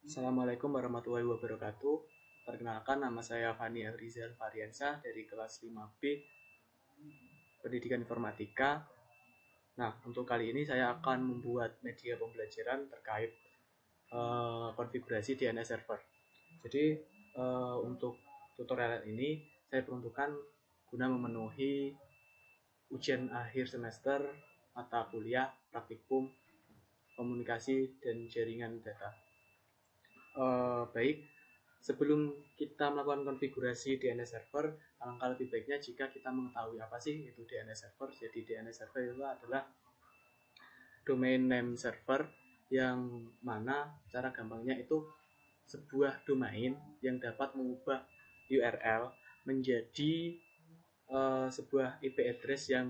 Assalamualaikum warahmatullahi wabarakatuh. Perkenalkan, nama saya Fani Rizal Variansyah dari kelas 5B Pendidikan Informatika. Nah, untuk kali ini saya akan membuat media pembelajaran terkait konfigurasi DNS server. Jadi, untuk tutorial ini saya peruntukkan guna memenuhi ujian akhir semester mata kuliah praktikum komunikasi dan jaringan data. Baik, sebelum kita melakukan konfigurasi DNS server, alangkah lebih baiknya jika kita mengetahui apa sih itu DNS server. Jadi DNS server itu adalah domain name server, yang mana cara gampangnya itu sebuah domain yang dapat mengubah URL menjadi sebuah IP address yang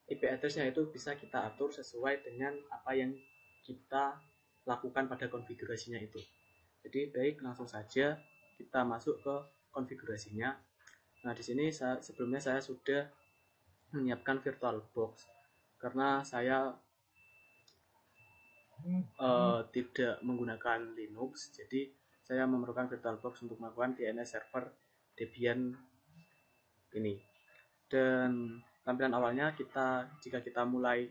IP address-nya itu bisa kita atur sesuai dengan apa yang kita lakukan pada konfigurasinya itu. Jadi baik, langsung saja kita masuk ke konfigurasinya. Nah, di sini sebelumnya saya sudah menyiapkan VirtualBox karena saya tidak menggunakan Linux, jadi saya memerlukan VirtualBox untuk melakukan DNS server Debian ini. Dan tampilan awalnya jika kita mulai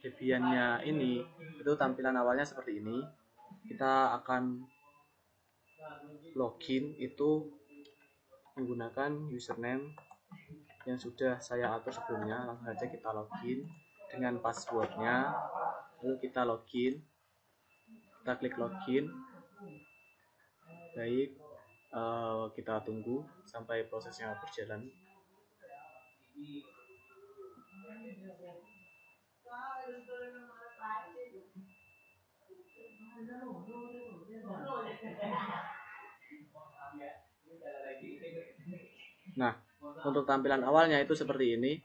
Debiannya ini, itu tampilan awalnya seperti ini. Kita akan login itu menggunakan username yang sudah saya atur sebelumnya. Langsung saja kita login dengan passwordnya, lalu kita login, kita klik login. Baik, kita tunggu sampai prosesnya berjalan. Nah, untuk tampilan awalnya itu seperti ini.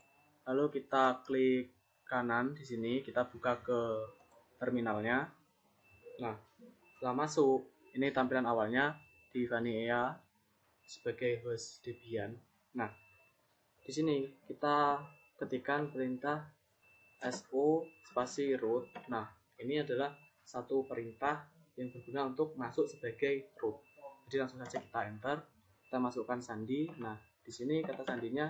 Lalu kita klik kanan di sini, kita buka ke terminalnya. Nah, setelah masuk, ini tampilan awalnya di Vanilla sebagai host Debian. Nah, di sini kita ketikkan perintah so spasi root. Nah, ini adalah satu perintah yang berguna untuk masuk sebagai root. Jadi langsung saja kita enter, kita masukkan sandi. Nah, di sini kata sandinya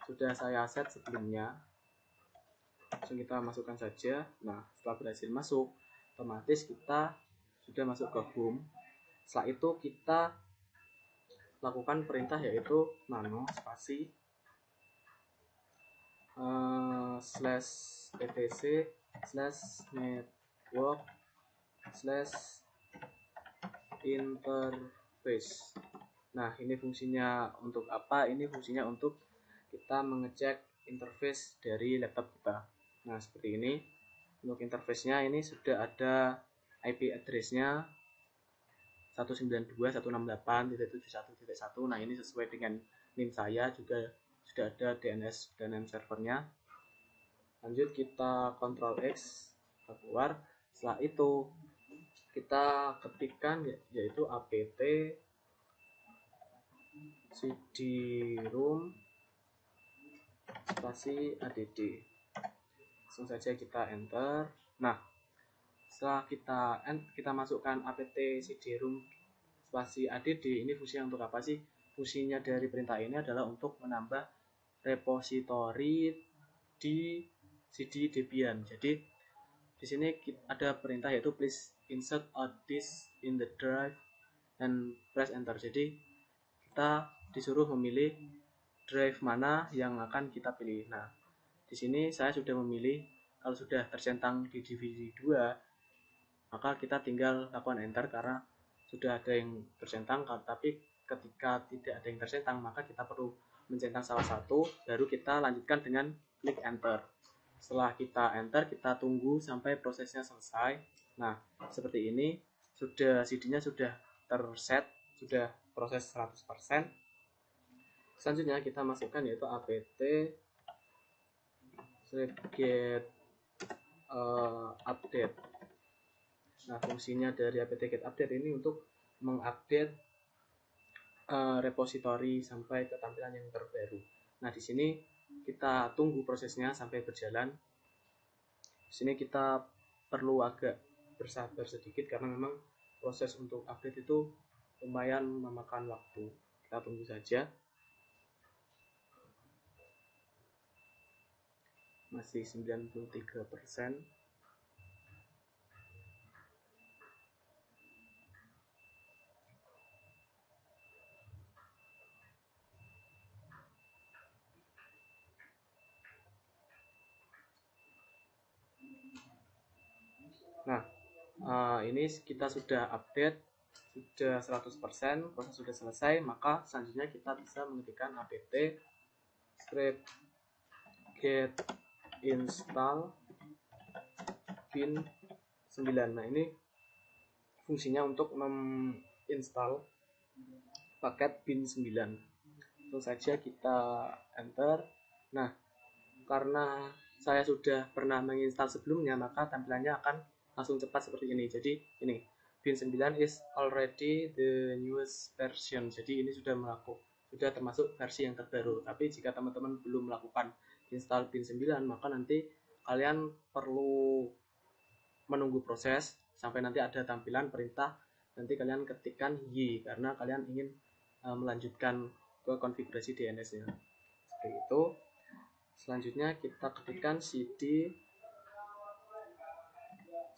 sudah saya set sebelumnya. Langsung kita masukkan saja. Nah, setelah berhasil masuk, otomatis kita sudah masuk ke home. Setelah itu kita lakukan perintah yaitu nano spasi /etc/network/interface. Nah, ini fungsinya untuk apa? Ini fungsinya untuk kita mengecek interface dari laptop kita. Nah, seperti ini. Untuk interface-nya ini sudah ada IP address-nya 192.168.71.1. Nah, ini sesuai dengan NIM saya, juga sudah ada DNS dan name servernya. Lanjut kita Ctrl X, kita keluar. Setelah itu kita ketikkan yaitu apt cd-room spasi add. Langsung saja kita enter. Nah, setelah kita masukkan apt cd-room spasi add, ini fungsinya untuk apa sih? Fungsinya dari perintah ini adalah untuk menambah repositori di CD Debian. Jadi di sini ada perintah yaitu please insert a disk in the drive and press enter. Jadi kita disuruh memilih drive mana yang akan kita pilih. Nah, di sini saya sudah memilih, kalau sudah tercentang di DVD 2, maka kita tinggal lakukan enter karena sudah ada yang tercentang. Tapi ketika tidak ada yang tercentang, maka kita perlu mencentang salah satu, baru kita lanjutkan dengan klik enter. Setelah kita enter, kita tunggu sampai prosesnya selesai. Nah, seperti ini, CD-nya sudah terset, sudah proses 100%. Selanjutnya kita masukkan yaitu apt-get update. Nah, fungsinya dari apt-get update ini untuk mengupdate repositori sampai ke tampilan yang terbaru. Nah, di sini kita tunggu prosesnya sampai berjalan. Di sini kita perlu agak bersabar sedikit karena memang proses untuk update itu lumayan memakan waktu. Kita tunggu saja. Masih 93%. Nah, ini kita sudah update, sudah 100%, proses sudah selesai, maka selanjutnya kita bisa mengetikkan apt script get install bin 9. Nah, ini fungsinya untuk menginstal paket bin 9. Langsung saja kita enter. Nah, karena saya sudah pernah menginstal sebelumnya, maka tampilannya akan langsung cepat seperti ini. Jadi ini bin 9 is already the newest version. Jadi ini sudah termasuk versi yang terbaru. Tapi jika teman-teman belum melakukan install bin 9, maka nanti kalian perlu menunggu proses sampai nanti ada tampilan perintah. Nanti kalian ketikkan y karena kalian ingin melanjutkan ke konfigurasi DNS-nya. Seperti itu. Selanjutnya kita ketikkan cd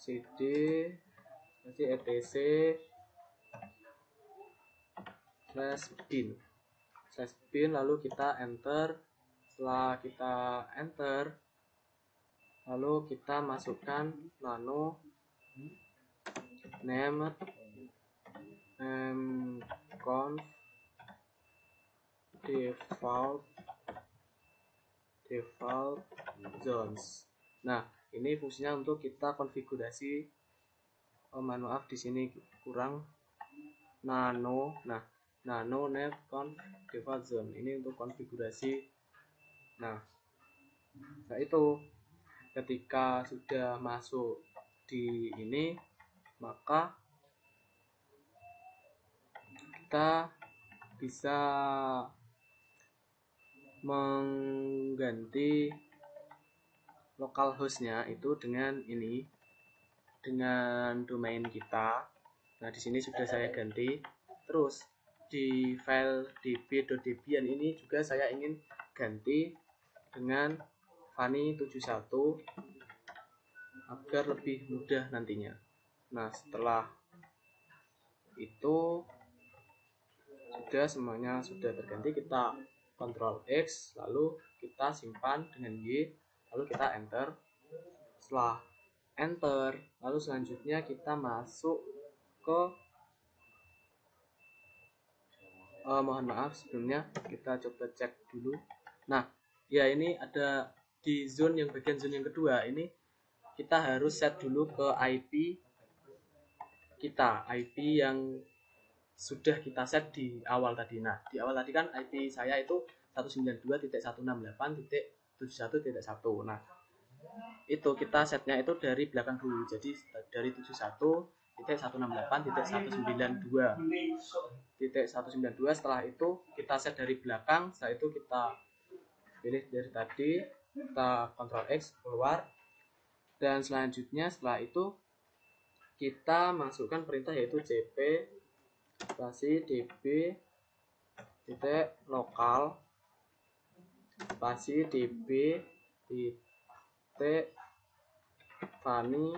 etc/bin lalu kita enter. Setelah kita enter, lalu kita masukkan nano name conf default zones. Nah, ini fungsinya untuk kita konfigurasi. Maaf di sini kurang nano. Nah, nano name conf default zone ini untuk konfigurasi. Nah, setelah itu ketika sudah masuk di ini, maka kita bisa mengganti localhost-nya itu dengan ini, dengan domain kita. Nah, di sini sudah saya ganti. Terus di file db.debian ini juga saya ingin ganti dengan Fani71 agar lebih mudah nantinya. Nah, setelah itu semuanya sudah terganti, kita Ctrl X, lalu kita simpan dengan Y, lalu kita enter. Setelah enter, lalu selanjutnya kita masuk ke mohon maaf sebelumnya kita coba cek dulu. Nah, ya ini ada di bagian zone yang kedua ini kita harus set dulu ke IP kita, IP yang sudah kita set di awal tadi. Nah, di awal tadi kan IP saya itu 192.168.71.1. Nah, itu kita setnya itu dari belakang dulu. Jadi dari 71.168.192. Setelah itu kita set dari belakang. Setelah itu kita pilih dari tadi, kita Ctrl X keluar. Dan selanjutnya setelah itu kita masukkan perintah yaitu cp spasi db titik lokal spasi db titik Fani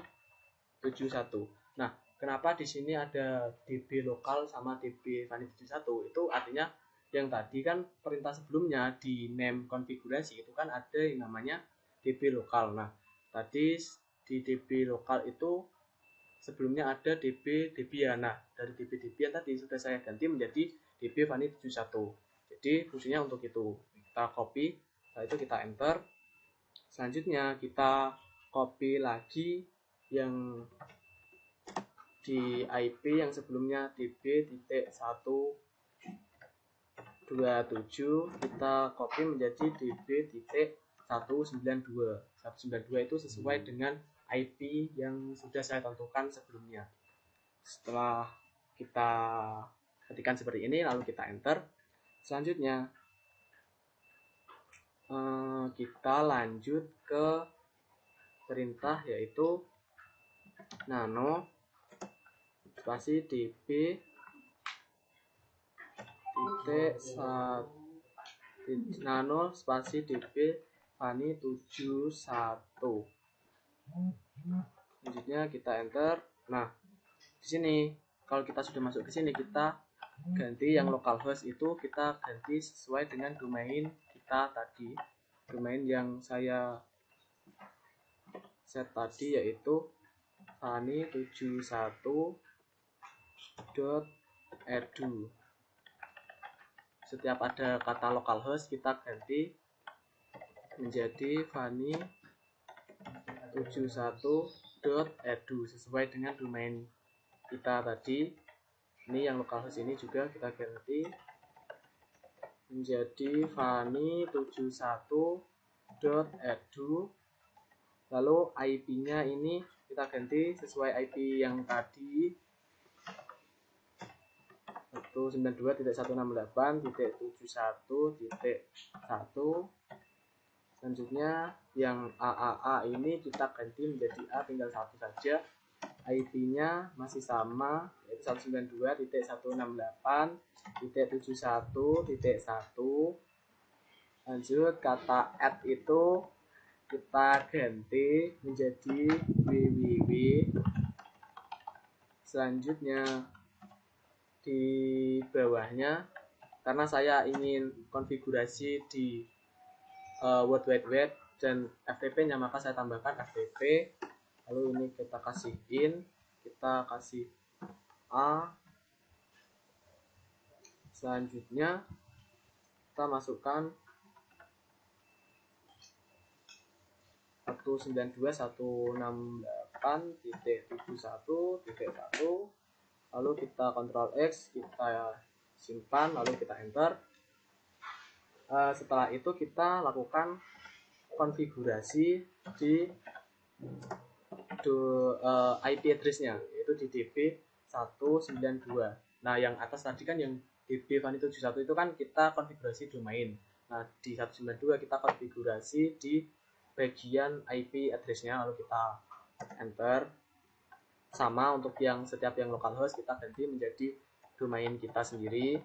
71. Nah, kenapa di sini ada db lokal sama db Fani 71? Itu artinya yang tadi kan perintah sebelumnya di name konfigurasi itu kan ada yang namanya db lokal. Nah, tadi di db lokal itu sebelumnya ada db debian. Nah, dari db debian tadi sudah saya ganti menjadi db Fani 71. Jadi fungsinya untuk itu. Kita copy, setelah itu kita enter. Selanjutnya kita copy lagi yang di IP yang sebelumnya db.127, kita copy menjadi db.192. 192 itu sesuai dengan IP yang sudah saya tentukan sebelumnya. Setelah kita ketikkan seperti ini, lalu kita enter. Selanjutnya kita lanjut ke perintah yaitu nano spasi db titik nano spasi db Fani 71. Selanjutnya kita enter. Nah, di sini kalau kita sudah masuk ke sini, kita ganti yang localhost itu kita ganti sesuai dengan domain kita tadi. Domain yang saya set tadi yaitu fani71.edu. Setiap ada kata localhost kita ganti menjadi fani71.edu sesuai dengan domain kita tadi. Ini yang localhost ini juga kita ganti menjadi fani71.edu. Lalu IP-nya ini kita ganti sesuai IP yang tadi 192.168.71.1. Selanjutnya yang AAA ini kita ganti menjadi A, tinggal satu saja. IP-nya masih sama, yaitu 192.168.71.1. Lanjut, kata add itu kita ganti menjadi www. Selanjutnya di bawahnya, karena saya ingin konfigurasi di World Wide Web dan FTP-nya, maka saya tambahkan FTP. Lalu ini kita kasih in, kita kasih A. Selanjutnya kita masukkan 192.168.71.1. Lalu kita Ctrl X, kita simpan, lalu kita enter. Setelah itu kita lakukan konfigurasi di IP address-nya, yaitu di DB192. Nah, yang atas tadi kan yang DB Fani71 itu kan kita konfigurasi domain. Nah, di 192 kita konfigurasi di bagian IP address-nya, lalu kita enter. Sama untuk yang setiap yang localhost kita ganti menjadi domain kita sendiri,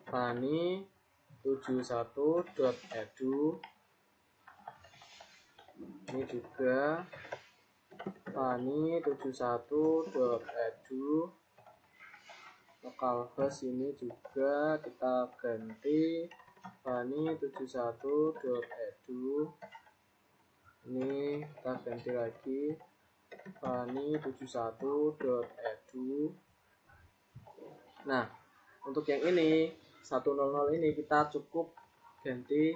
fani71.edu. Ini juga fani71.edu. Localhost ini juga kita ganti fani71.edu. Ini kita ganti lagi fani71.edu. Nah, untuk yang ini 100 ini kita cukup ganti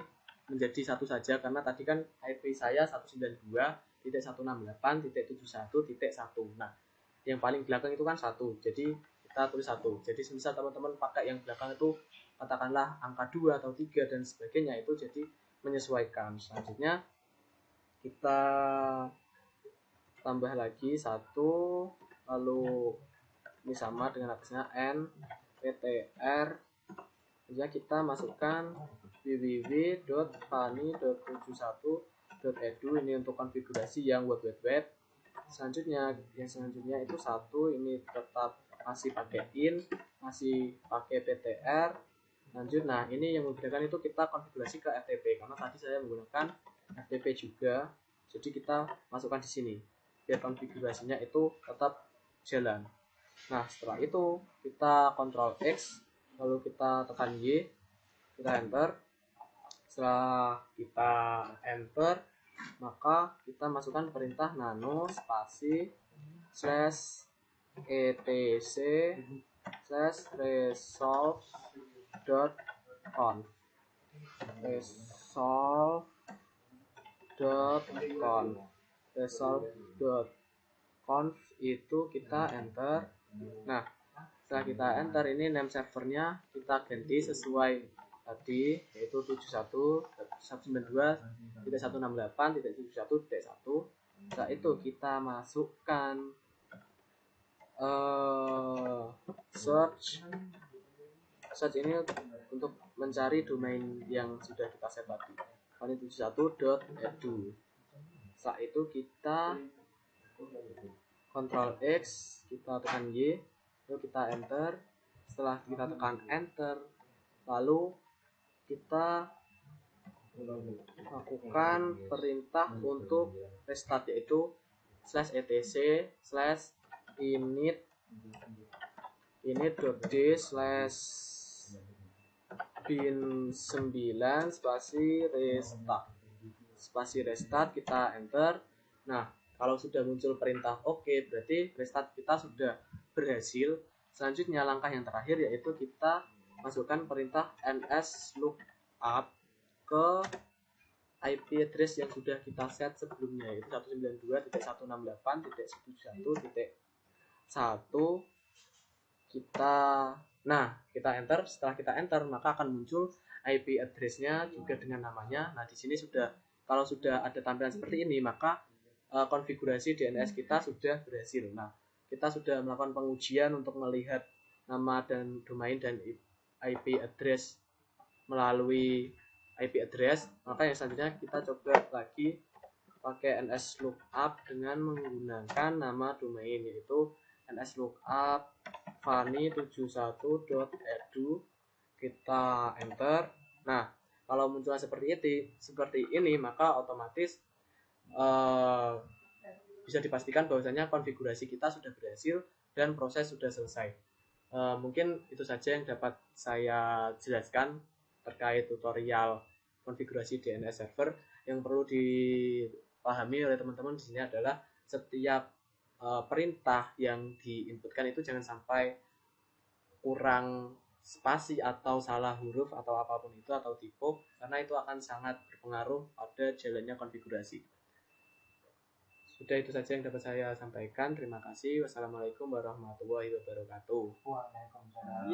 menjadi satu saja, karena tadi kan IP saya 192.168.71.1. Nah, yang paling belakang itu kan 1, jadi kita tulis 1. Jadi misal teman-teman pakai yang belakang itu katakanlah angka 2 atau 3 dan sebagainya, itu jadi menyesuaikan. Selanjutnya kita tambah lagi 1, lalu ini sama dengan atasnya n ptr. Selanjutnya kita masukkan www.fani.71.edu. ini untuk konfigurasi yang World Wide Web. Selanjutnya itu 1, ini tetap masih pakai in, masih pakai ptr. Lanjut, nah ini yang membedakan itu kita konfigurasi ke FTP, karena tadi saya menggunakan FTP juga, jadi kita masukkan di sini biar konfigurasinya itu tetap jalan. Nah, setelah itu kita Ctrl X, lalu kita tekan Y, kita enter. Setelah kita enter, maka kita masukkan perintah nano spasi /etc/resolve.conf resolve.conf itu kita enter. Nah, setelah kita enter, ini name servernya kita ganti sesuai tadi, yaitu 192.168.71.1. Setelah itu kita masukkan search ini untuk mencari domain yang sudah kita set tadi, fani71.edu. Setelah itu kita Ctrl X, kita tekan Y, lalu kita enter. Setelah kita tekan enter, lalu kita lakukan perintah untuk restart, yaitu /etc/init.d/bin9 spasi restart, kita enter. Nah, kalau sudah muncul perintah oke, berarti restart kita sudah berhasil. Selanjutnya langkah yang terakhir yaitu kita masukkan perintah nslookup ke IP address yang sudah kita set sebelumnya, yaitu 192.168.71.1. Kita enter. Setelah kita enter, maka akan muncul IP address-nya juga dengan namanya. Nah, di sini kalau sudah ada tampilan seperti ini, maka konfigurasi DNS kita sudah berhasil. Nah, kita sudah melakukan pengujian untuk melihat nama dan domain dan IP address melalui IP address. Maka yang selanjutnya kita coba lagi pakai nslookup dengan menggunakan nama domain, yaitu nslookup fani71.edu. Kita enter. Nah, kalau muncul seperti ini, maka otomatis bisa dipastikan bahwasanya konfigurasi kita sudah berhasil dan proses sudah selesai. Mungkin itu saja yang dapat saya jelaskan terkait tutorial konfigurasi DNS server. Yang perlu dipahami oleh teman-teman di sini adalah setiap perintah yang diinputkan itu jangan sampai kurang spasi atau salah huruf atau apapun itu, atau tipe, karena itu akan sangat berpengaruh pada jalannya konfigurasi. Sudah, itu saja yang dapat saya sampaikan. Terima kasih. Wassalamualaikum warahmatullahi wabarakatuh. Waalaikumsalam.